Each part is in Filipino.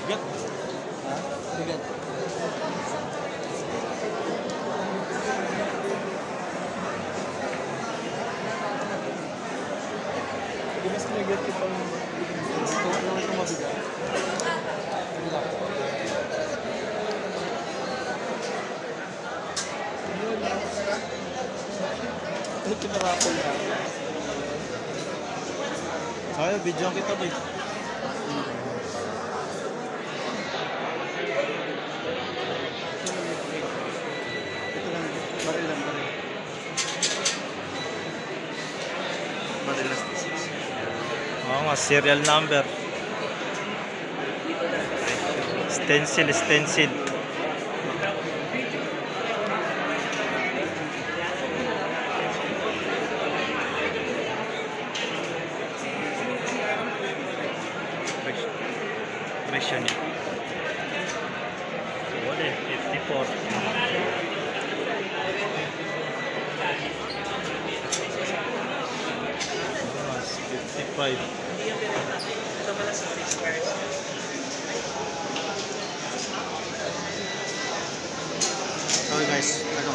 Bigat. Bigat. Hindi mas bigat ito pang gusto naman ito mabigat. Ito kinarapol na. Kaya, video kita ba? Oo nga, serial number. Stencil, stencil. Presyo niya. Wala, 54. 55. So guys, ano?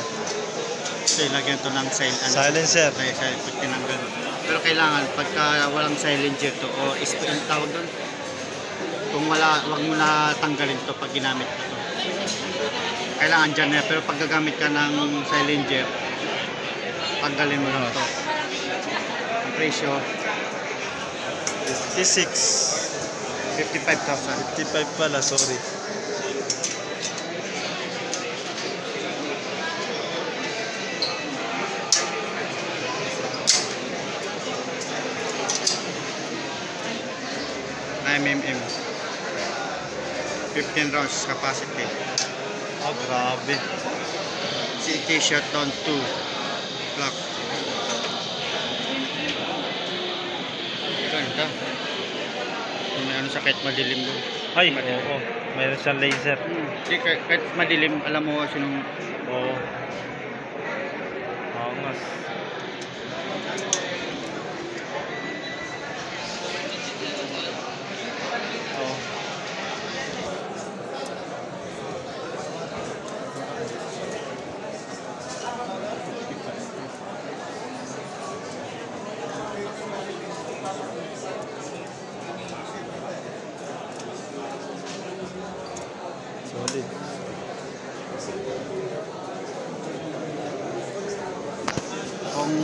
So ilagyan ito ng Silencer. Kaya tinanggal. Pero kailangan pagka walang silencer to o ang tawag doon. Kung wala, wag mo na tanggalin to pag ginamit mo to. Kailangan dyan na, pero pag gagamit ka ng silencer, tanggalin mo lang to. Ang presyo 56. 55,000. 55 pala, sorry. mm 15 rounds capacity. Ah, grabe. T-shirt on 2 black. Ganda. May ano sakit madilim doon. Ay, oo. Mayroon siyang laser. Hindi, kahit madilim, alam mo sinong... Oo. Angas. Oo. Solid. Kung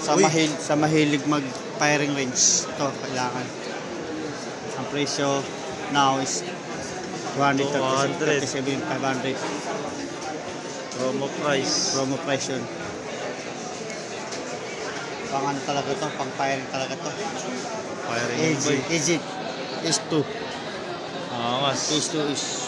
sa mahilig mag firing range, ito kailangan. Ang presyo now is 237,500. Promo price. Promo price yun. Pang ano talaga to, pang firing talaga to. Firing AG is 2. Angas. Is 2 is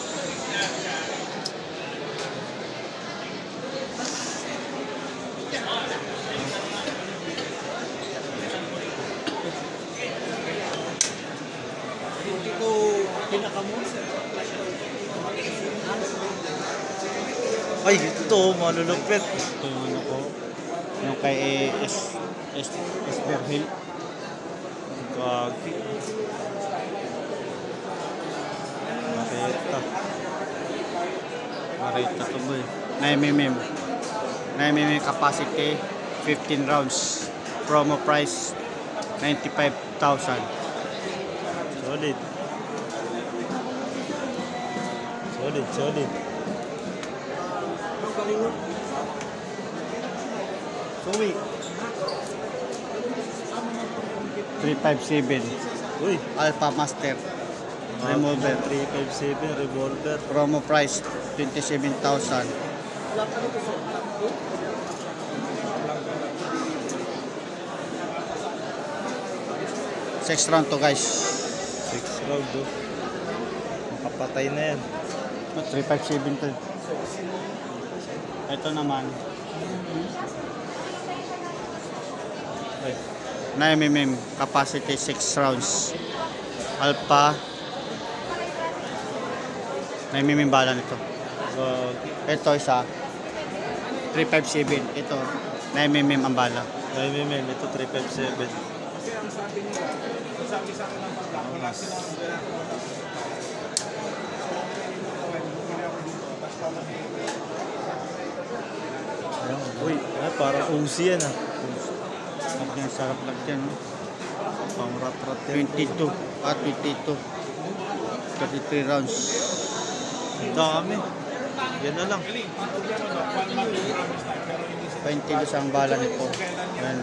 Ay, ito, malulupit. ito yung ano ko. Yung kay Esberhill. Gagi. Marita. Marita to ba eh. 9mm. 9mm capacity, 15 rounds. Promo price 95,000. Solid. Solid, solid. 357 Uy. Alpha Master revolver. 357 revolver. Promo price 27,000. 6 round to guys. 6 round oh. Makapatay na yan. 357 to. Ito naman. Ay. 9mm capacity 6 rounds. Alpha 9mm bala nito. Ito isa 357. Ito 9mm ang bala. 9mm, ito 357. Uy, parang Uzi yan ah. Ang sarap lang yan. No? Pang rat-rat yan. 22 at 22. 33 rounds. Ang dami. Yan na lang. 22 ang bala nito. Ayan.